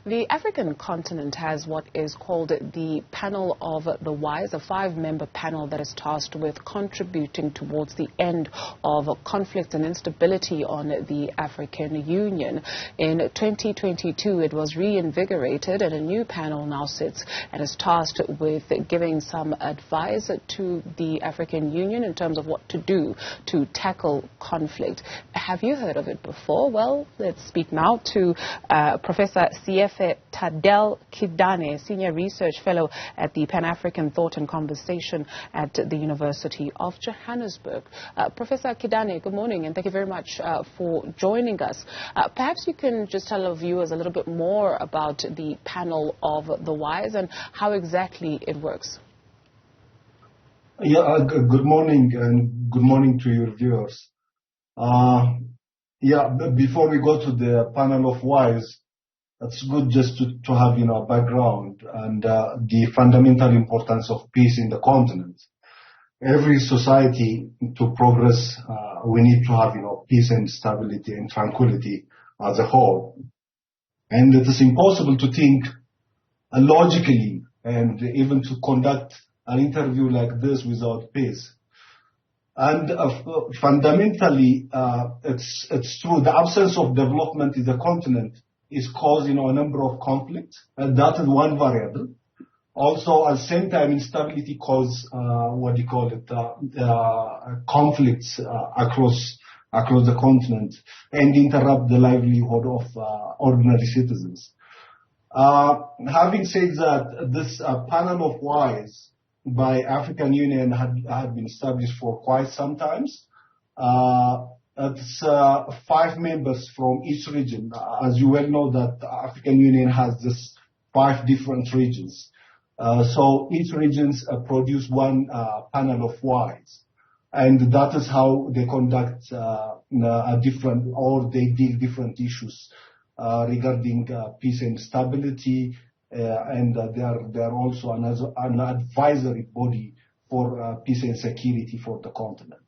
The African continent has what is called the Panel of the Wise, a five-member panel that is tasked with contributing towards the end of conflict and instability on the African Union. In 2022, it was reinvigorated, and a new panel now sits and is tasked with giving some advice to the African Union in terms of what to do to tackle conflict. Have you heard of it before? Well, let's speak now to Professor Seife Tadelle Kidane, Senior Research Fellow at the Pan-African Thought and Conversation at the University of Johannesburg. Professor Kidane, good morning, and thank you very much for joining us. Perhaps you can just tell our viewers a little bit more about the Panel of the Wise and how exactly it works. Yeah, good morning, and good morning to your viewers. Before we go to the Panel of Wise, it's good just to have, a background and the fundamental importance of peace in the continent. Every society to progress, we need to have, peace and stability and tranquility as a whole. And it is impossible to think logically and even to conduct an interview like this without peace. And fundamentally, it's true. The absence of development in the continent is causing a number of conflicts, and that is one variable. Also, at the same time, instability causes conflicts across the continent and interrupt the livelihood of ordinary citizens. Having said that, this Panel of Wise by African Union had been established for quite some time. It's 5 members from each region. As you well know, that the African Union has this 5 different regions. So each region produce one Panel of Wise, and that is how they conduct they deal different issues regarding peace and stability. And they are also an advisory body for peace and security for the continent.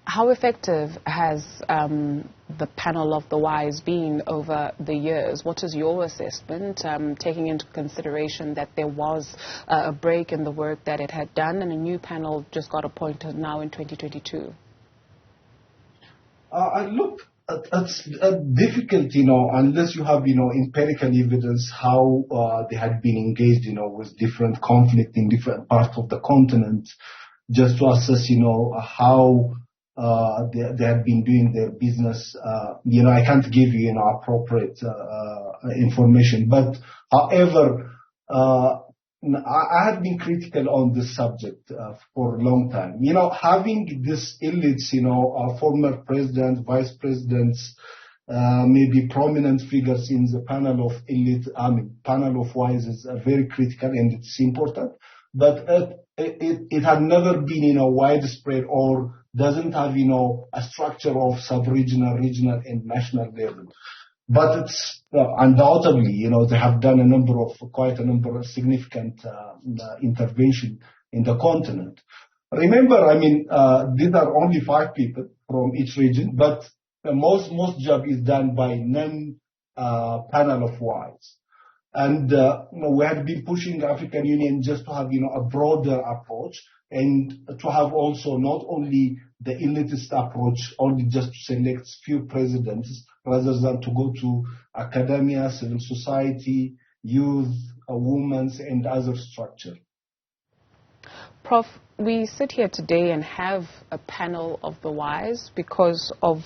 How effective has the Panel of the Wise been over the years? What is your assessment, taking into consideration that there was a break in the work that it had done and a new panel just got appointed now in 2022? It's difficult, unless you have, empirical evidence how they had been engaged, with different conflict in different parts of the continent, just to assess, how they have been doing their business. I can't give you, appropriate information. But, however, I have been critical on this subject for a long time. Having these elites, former presidents, vice presidents, maybe prominent figures in the panel of elite, Panel of Wise is very critical and it's important. But it had never been, widespread or doesn't have, a structure of sub-regional, regional, and national level. But it's undoubtedly, they have done quite a number of significant intervention in the continent. Remember, these are only 5 people from each region, but most job is done by Panel of Wise. And we have been pushing the African Union just to have, a broader approach and to have also not only the elitist approach, only just to select few presidents, rather than to go to academia, civil society, youth, women's, and other structure. Prof, we sit here today and have a Panel of the Wise because of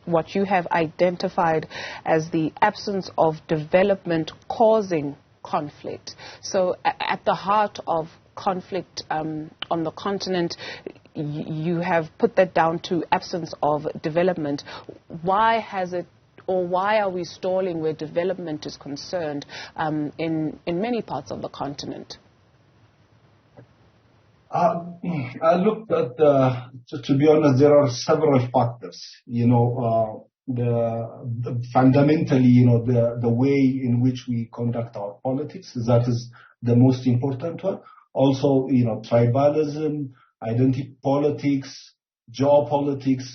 what you have identified as the absence of development causing conflict. So at the heart of conflict on the continent, you have put that down to absence of development. Why has it, or why are we stalling where development is concerned in many parts of the continent? Look, to be honest, there are several factors. Fundamentally, the way in which we conduct our politics, that is the most important one. Also, tribalism, identity politics, geopolitics,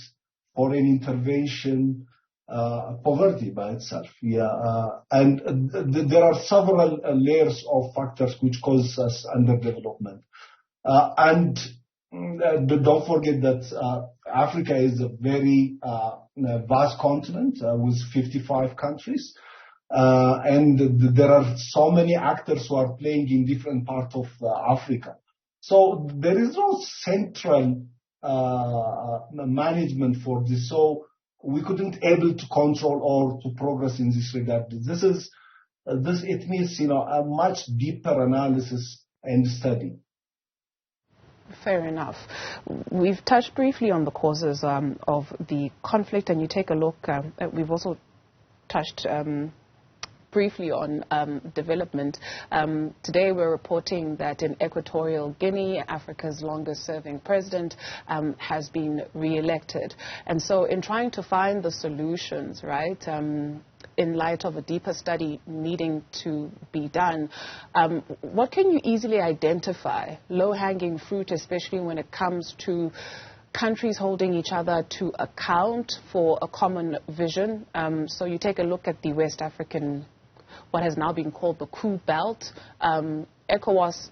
foreign intervention, poverty by itself. There are several layers of factors which cause us underdevelopment. Don't forget that Africa is a very vast continent with 55 countries. And there are so many actors who are playing in different parts of Africa. So there is no central management for this. So we couldn't able to control or to progress in this regard. It needs, a much deeper analysis and study. Fair enough. We've touched briefly on the causes of the conflict, and you take a look. We've also touched briefly on development. Today we're reporting that in Equatorial Guinea, Africa's longest-serving president has been re-elected. And so in trying to find the solutions, right, in light of a deeper study needing to be done, what can you easily identify, low-hanging fruit, especially when it comes to countries holding each other to account for a common vision? So you take a look at the West African, what has now been called the coup belt. ECOWAS,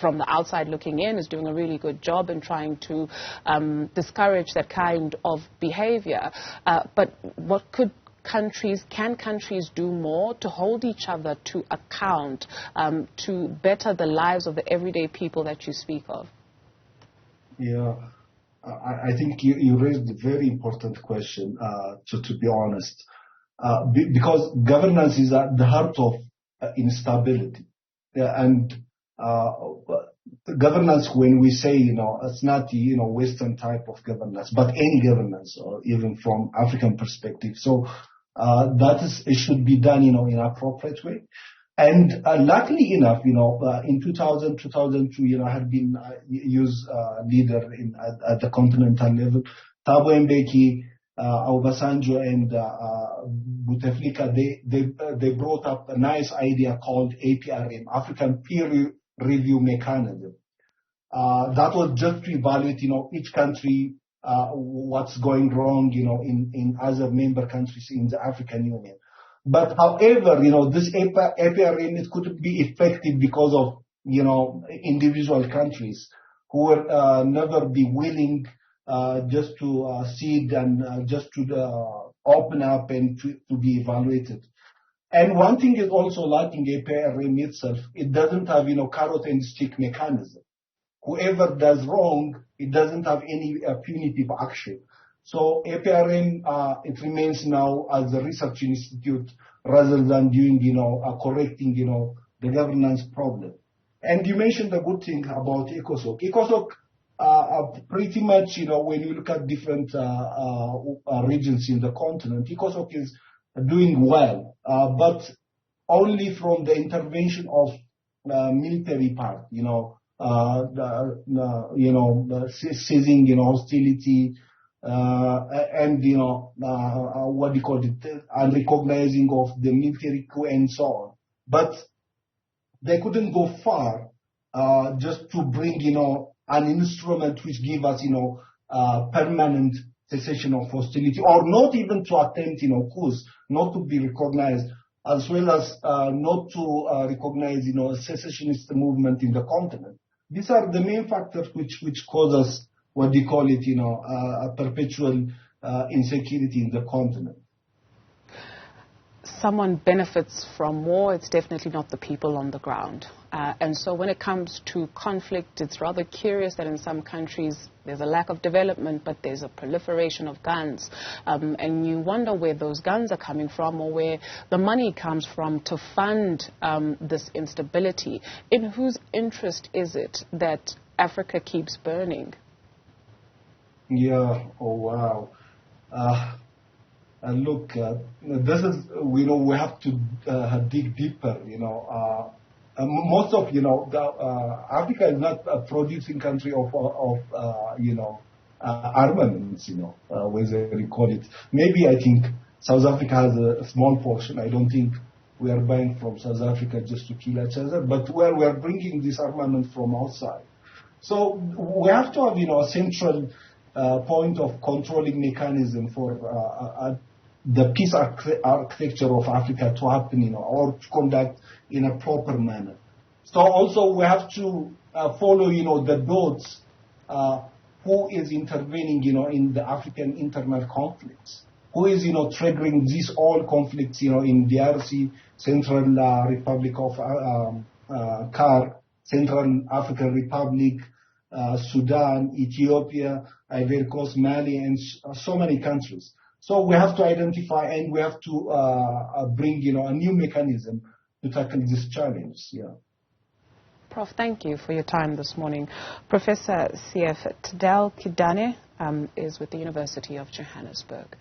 from the outside looking in, is doing a really good job in trying to discourage that kind of behavior. But can countries do more to hold each other to account, to better the lives of the everyday people that you speak of? Yeah, I think you raised a very important question, to be honest. Because governance is at the heart of instability. Governance, when we say, it's not, Western type of governance, but any governance, or even from African perspective. So it should be done, in an appropriate way. And luckily enough, in 2002, I had been used leader at the continental level. Thabo Mbeki, Obasanjo, and Bouteflika, they brought up a nice idea called APRM, African Peer Review Mechanism. That was just to evaluate, each country, what's going wrong, in other member countries in the African Union. But however, this APRM, it couldn't be effective because of, individual countries who will never be willing just to cede and just to open up and to be evaluated. And one thing is also lacking APRM itself. It doesn't have, carrot and stick mechanism. Whoever does wrong, it doesn't have any punitive action. So APRM, it remains now as a research institute rather than doing, correcting, the governance problem. And you mentioned a good thing about ECOSOC. ECOSOC, pretty much, when you look at different regions in the continent, ECOSOC is doing well, but only from the intervention of military part, ceasing, hostility, and, what do you call it, and recognizing of the military coup and so on. But they couldn't go far just to bring, an instrument which give us, permanent cessation of hostility, or not even to attempt, coups, not to be recognized, as well as not to recognize, a secessionist movement in the continent. These are the main factors which cause us, what do you call it, a perpetual insecurity in the continent. Someone benefits from war, it's definitely not the people on the ground. And so when it comes to conflict, it's rather curious that in some countries there's a lack of development, but there's a proliferation of guns. And you wonder where those guns are coming from, or where the money comes from to fund this instability. In whose interest is it that Africa keeps burning? Yeah, oh wow. Look, this is, we have to dig deeper, most of, Africa is not a producing country of armaments, whether you call it. Maybe I think South Africa has a small portion. I don't think we are buying from South Africa just to kill each other, but we are bringing this armament from outside. So we have to have, a central point of controlling mechanism for the peace architecture of Africa to happen, or to conduct in a proper manner. So also we have to follow, the dots, who is intervening, in the African internal conflicts, who is, triggering these all conflicts, in DRC, Central Republic of CAR, Central African Republic, Sudan, Ethiopia, Ivory Coast, Mali, and so many countries. So we have to identify and we have to bring, a new mechanism to tackle this challenge. Yeah. Prof, thank you for your time this morning. Professor Seife Tadelle Kidane is with the University of Johannesburg.